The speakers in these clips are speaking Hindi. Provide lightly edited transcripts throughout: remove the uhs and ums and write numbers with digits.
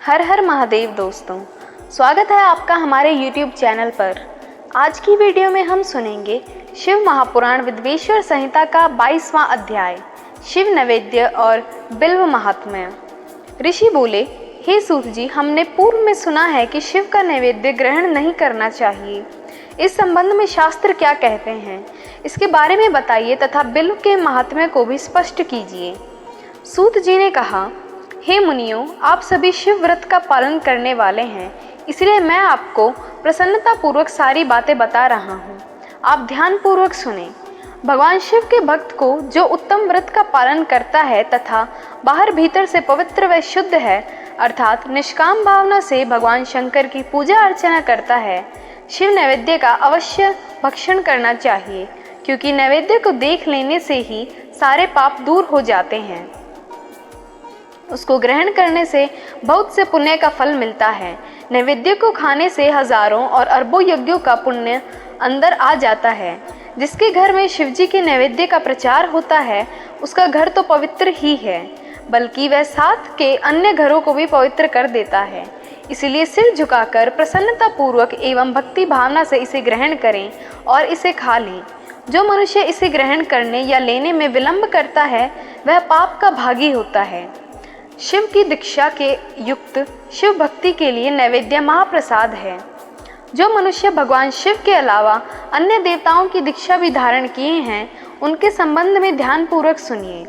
हर हर महादेव दोस्तों, स्वागत है आपका हमारे YouTube चैनल पर। आज की वीडियो में हम सुनेंगे शिव महापुराण विद्वेश्वर संहिता का 22वां अध्याय शिव नैवेद्य और बिल्व महात्म्य। ऋषि बोले, हे सूत जी, हमने पूर्व में सुना है कि शिव का नैवेद्य ग्रहण नहीं करना चाहिए। इस संबंध में शास्त्र क्या कहते हैं, इसके बारे में बताइए तथा बिल्व के महात्म्य को भी स्पष्ट कीजिए। सूत जी ने कहा, हे मुनियों, आप सभी शिव व्रत का पालन करने वाले हैं, इसलिए मैं आपको प्रसन्नता पूर्वक सारी बातें बता रहा हूँ। आप ध्यान पूर्वक सुने। भगवान शिव के भक्त को जो उत्तम व्रत का पालन करता है तथा बाहर भीतर से पवित्र व शुद्ध है, अर्थात निष्काम भावना से भगवान शंकर की पूजा अर्चना करता है, शिव नैवेद्य का अवश्य भक्षण करना चाहिए, क्योंकि नैवेद्य को देख लेने से ही सारे पाप दूर हो जाते हैं। उसको ग्रहण करने से बहुत से पुण्य का फल मिलता है। नैवेद्य को खाने से हजारों और अरबों यज्ञों का पुण्य अंदर आ जाता है। जिसके घर में शिवजी के नैवेद्य का प्रचार होता है, उसका घर तो पवित्र ही है, बल्कि वह साथ के अन्य घरों को भी पवित्र कर देता है। इसलिए सिर झुकाकर प्रसन्नता पूर्वक एवं भक्ति भावना से इसे ग्रहण करें और इसे खा लें। जो मनुष्य इसे ग्रहण करने या लेने में विलंब करता है, वह पाप का भागी होता है। शिव की दीक्षा के युक्त शिव भक्ति के लिए नैवेद्य महाप्रसाद है। जो मनुष्य भगवान शिव के अलावा अन्य देवताओं की दीक्षा भी धारण किए हैं, उनके संबंध में ध्यान पूर्वक सुनिए।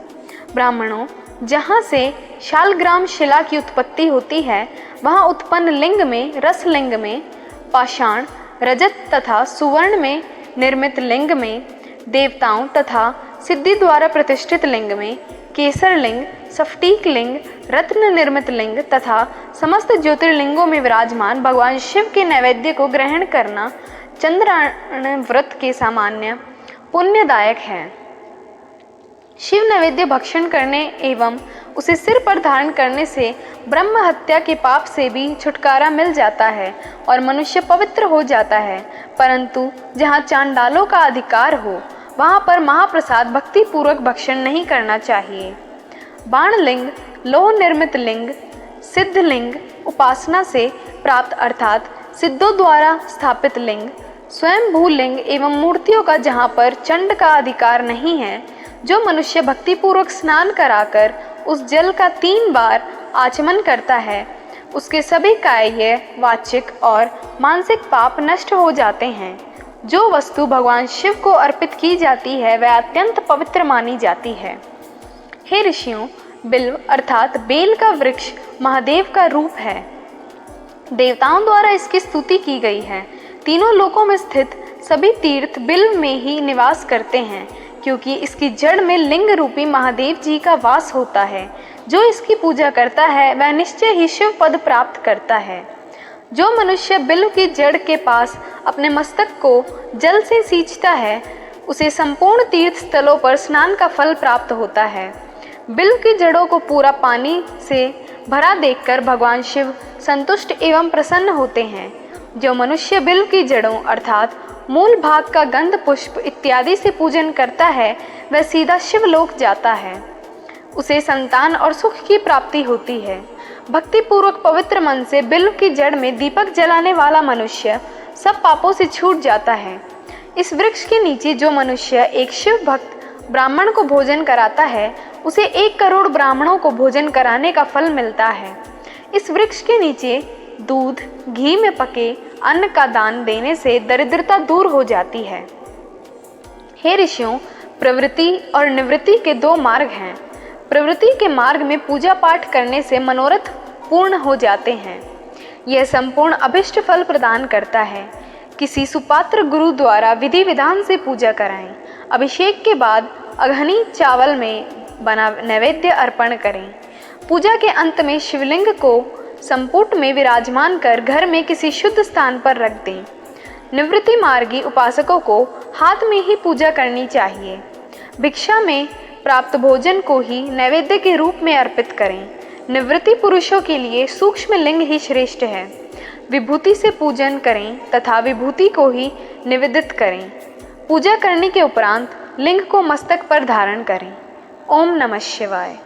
ब्राह्मणों, जहाँ से शालग्राम शिला की उत्पत्ति होती है, वहाँ उत्पन्न लिंग में, रस लिंग में, पाषाण, रजत तथा सुवर्ण में निर्मित लिंग में, देवताओं तथा सिद्धि द्वारा प्रतिष्ठित लिंग में, केसर लिंग, स्फटिक लिंग, रत्न निर्मित लिंग तथा समस्त ज्योतिर्लिंगों में विराजमान भगवान शिव के नैवेद्य को ग्रहण करना चंद्रायण व्रत के सामान्य पुण्यदायक है। शिव नैवेद्य भक्षण करने एवं उसे सिर पर धारण करने से ब्रह्म हत्या के पाप से भी छुटकारा मिल जाता है और मनुष्य पवित्र हो जाता है। परंतु जहाँ चांडालों का अधिकार हो, वहाँ पर महाप्रसाद भक्ति पूर्वक भक्षण नहीं करना चाहिए। बाण लिंग, लोह निर्मित लिंग, सिद्ध लिंग, उपासना से प्राप्त अर्थात सिद्धों द्वारा स्थापित लिंग, स्वयं भू लिंग एवं मूर्तियों का जहाँ पर चंड का अधिकार नहीं है, जो मनुष्य भक्ति पूर्वक स्नान कराकर उस जल का 3 बार आचमन करता है, उसके सभी काय्य, वाचिक और मानसिक पाप नष्ट हो जाते हैं। जो वस्तु भगवान शिव को अर्पित की जाती है, वह अत्यंत पवित्र मानी जाती है। हे ऋषियों, बिल्व अर्थात बेल का वृक्ष महादेव का रूप है। देवताओं द्वारा इसकी स्तुति की गई है। तीनों लोकों में स्थित सभी तीर्थ बिल्व में ही निवास करते हैं, क्योंकि इसकी जड़ में लिंग रूपी महादेव जी का वास होता है। जो इसकी पूजा करता है, वह निश्चय ही शिव पद प्राप्त करता है। जो मनुष्य बिल्व की जड़ के पास अपने मस्तक को जल से सींचता है, उसे संपूर्ण तीर्थ स्थलों पर स्नान का फल प्राप्त होता है। बिल्व की जड़ों को पूरा पानी से भरा देखकर भगवान शिव संतुष्ट एवं प्रसन्न होते हैं। जो मनुष्य बिल्व की जड़ों अर्थात मूल भाग का गंध पुष्प इत्यादि से पूजन करता है, वह सीधा शिवलोक जाता है। उसे संतान और सुख की प्राप्ति होती है। भक्ति पूर्वक पवित्र मन से बिल्व की जड़ में दीपक जलाने वाला मनुष्य सब पापों से छूट जाता है। इस वृक्ष के नीचे जो मनुष्य एक शिव भक्त ब्राह्मण को भोजन कराता है, उसे 1 करोड़ ब्राह्मणों को भोजन कराने का फल मिलता है। इस वृक्ष के नीचे दूध, घी में पके अन्न का दान देने से दरिद्रता दूर हो जाती है। हे ऋषियों, प्रवृत्ति और निवृत्ति के 2 मार्ग हैं। प्रवृत्ति के मार्ग में पूजा पाठ करने से मनोरथ पूर्ण हो जाते हैं। यह संपूर्ण अभिष्ट फल प्रदान करता है। किसी सुपात्र गुरु द्वारा विधि विधान से पूजा कराएं। अभिषेक के बाद अघनी चावल में बना नैवेद्य अर्पण करें। पूजा के अंत में शिवलिंग को संपुट में विराजमान कर घर में किसी शुद्ध स्थान पर रख दें। निवृत्ति मार्गी उपासकों को हाथ में ही पूजा करनी चाहिए। भिक्षा में प्राप्त भोजन को ही नैवेद्य के रूप में अर्पित करें। निवृत्ति पुरुषों के लिए सूक्ष्म लिंग ही श्रेष्ठ है। विभूति से पूजन करें तथा विभूति को ही निवेदित करें। पूजा करने के उपरांत लिंग को मस्तक पर धारण करें। ओम नमः शिवाय।